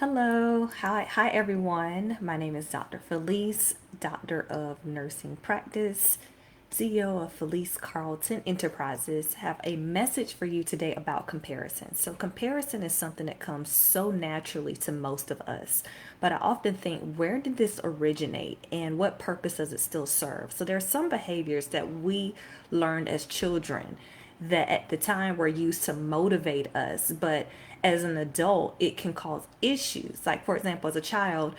Hello, hi everyone. My name is Dr. Felice, Doctor of Nursing Practice, CEO of Felice Carlton Enterprises. Have a message for you today about comparison. So, comparison is something that comes so naturally to most of us, but I often think, where did this originate and what purpose does it still serve? So, there are some behaviors that we learned as children that at the time were used to motivate us, but as an adult it can cause issues. Like, for example, as a child,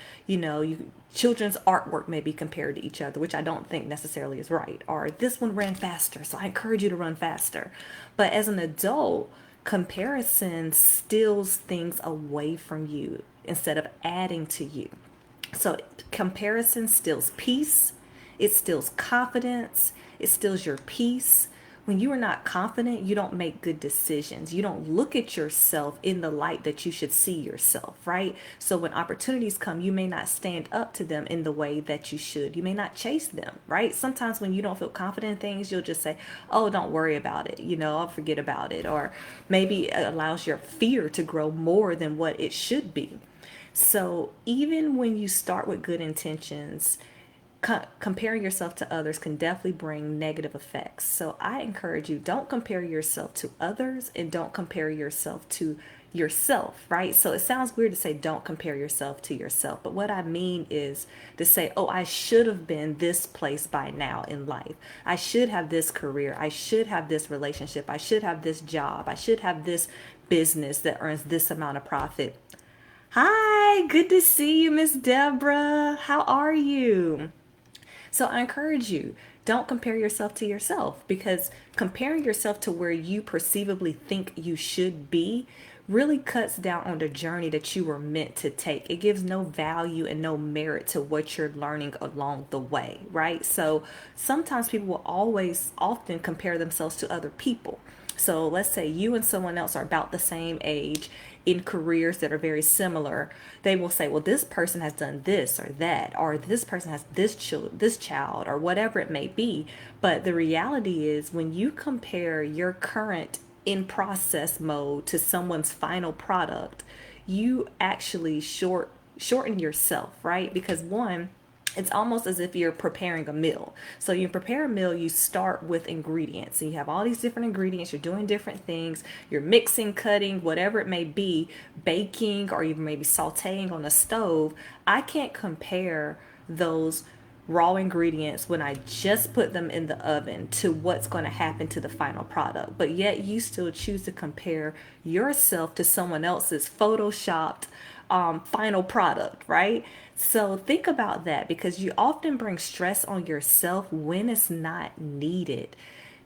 children's artwork may be compared to each other, which I don't think necessarily is right. Or this one ran faster, so I encourage you to run faster. But as an adult, comparison steals things away from you instead of adding to you. So comparison steals peace, it steals confidence, it steals your peace. When you are not confident, you don't make good decisions. You don't look at yourself in the light that you should see yourself, right? So when opportunities come, you may not stand up to them in the way that you should. You may not chase them, right? Sometimes when you don't feel confident in things, you'll just say, oh, don't worry about it. I'll forget about it. Or maybe it allows your fear to grow more than what it should be. So even when you start with good intentions, comparing yourself to others can definitely bring negative effects. So I encourage you, don't compare yourself to others and don't compare yourself to yourself, right? So it sounds weird to say don't compare yourself to yourself, but what I mean is to say, oh, I should have been this place by now in life. I should have this career. I should have this relationship. I should have this job. I should have this business that earns this amount of profit. Hi, good to see you, Miss Deborah. How are you? So I encourage you, don't compare yourself to yourself, because comparing yourself to where you perceivably think you should be really cuts down on the journey that you were meant to take. It gives no value and no merit to what you're learning along the way, right? So sometimes people will always often compare themselves to other people. So let's say you and someone else are about the same age in careers that are very similar. They will say, well, this person has done this or that, or this person has this child, or whatever it may be. But the reality is, when you compare your current in process mode to someone's final product, you actually shorten yourself, right? Because one, it's almost as if you're preparing a meal. So you prepare a meal, you start with ingredients. And you have all these different ingredients, you're doing different things, you're mixing, cutting, whatever it may be, baking, or even maybe sauteing on a stove. I can't compare those raw ingredients when I just put them in the oven to what's going to happen to the final product. But yet you still choose to compare yourself to someone else's photoshopped final product, right? So think about that, because you often bring stress on yourself when it's not needed.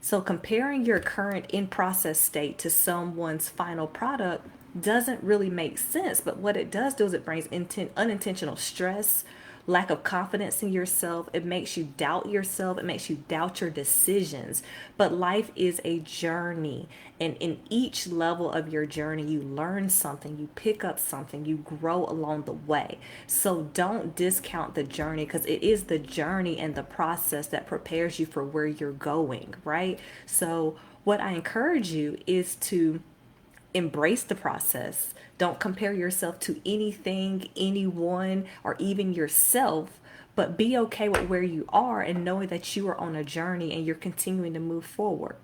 So comparing your current in process state to someone's final product doesn't really make sense. But what it does do is it brings unintentional stress, lack of confidence in yourself. It makes you doubt yourself. It makes you doubt your decisions. But life is a journey. And in each level of your journey, you learn something, you pick up something, you grow along the way. So don't discount the journey, because it is the journey and the process that prepares you for where you're going, right? So what I encourage you is to embrace the process. Don't compare yourself to anything, anyone, or even yourself, but be okay with where you are and knowing that you are on a journey and you're continuing to move forward.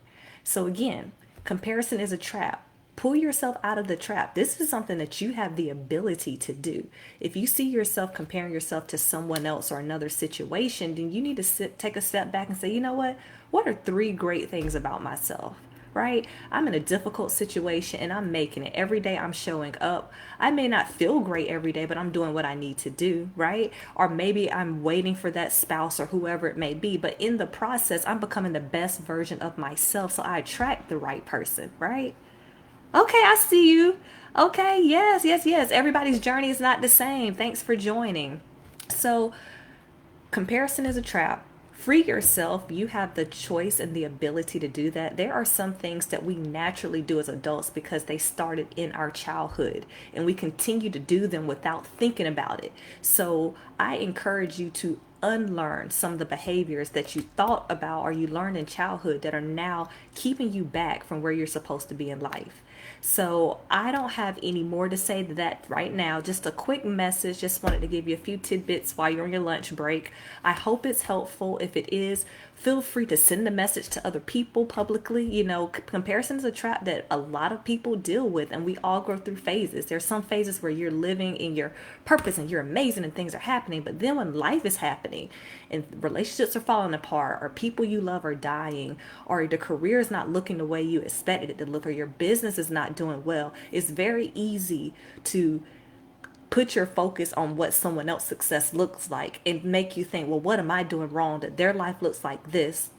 So, again, comparison is a trap. Pull yourself out of the trap. This is something that you have the ability to do. If you see yourself comparing yourself to someone else or another situation, then you need to take a step back and say, you know what? What are three great things about myself? Right? I'm in a difficult situation and I'm making it. Every day I'm showing up. I may not feel great every day, but I'm doing what I need to do, right? Or maybe I'm waiting for that spouse or whoever it may be, but in the process, I'm becoming the best version of myself, so I attract the right person, right? Okay, I see you. Okay, yes, yes, yes. Everybody's journey is not the same. Thanks for joining. So, comparison is a trap. Free yourself. You have the choice and the ability to do that. There are some things that we naturally do as adults because they started in our childhood and we continue to do them without thinking about it. So I encourage you to unlearn some of the behaviors that you thought about or you learned in childhood that are now keeping you back from where you're supposed to be in life. So I don't have any more to say to that right now. Just a quick message. Just wanted to give you a few tidbits while you're on your lunch break. I hope it's helpful. If it is, feel free to send the message to other people publicly. You know, comparison is a trap that a lot of people deal with, and we all go through phases. There's some phases where you're living in your purpose and you're amazing and things are happening, but then when life is happening and relationships are falling apart, or people you love are dying, or the career is not looking the way you expected it to look, or your business is not doing well, it's very easy to put your focus on what someone else's success looks like and make you think, well, what am I doing wrong that their life looks like this,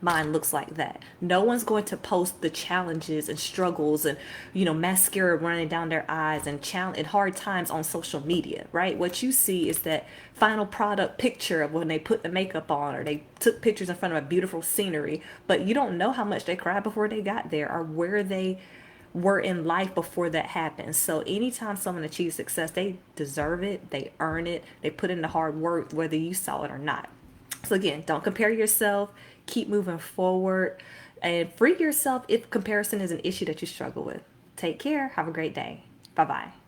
mine looks like that. No one's going to post the challenges and struggles and, mascara running down their eyes and and hard times on social media, right? What you see is that final product picture of when they put the makeup on, or they took pictures in front of a beautiful scenery, but you don't know how much they cried before they got there, or where they were in life before that happened. So anytime someone achieves success, they deserve it, they earn it, they put in the hard work, whether you saw it or not. So again, don't compare yourself, keep moving forward, and free yourself if comparison is an issue that you struggle with. Take care. Have a great day. Bye bye.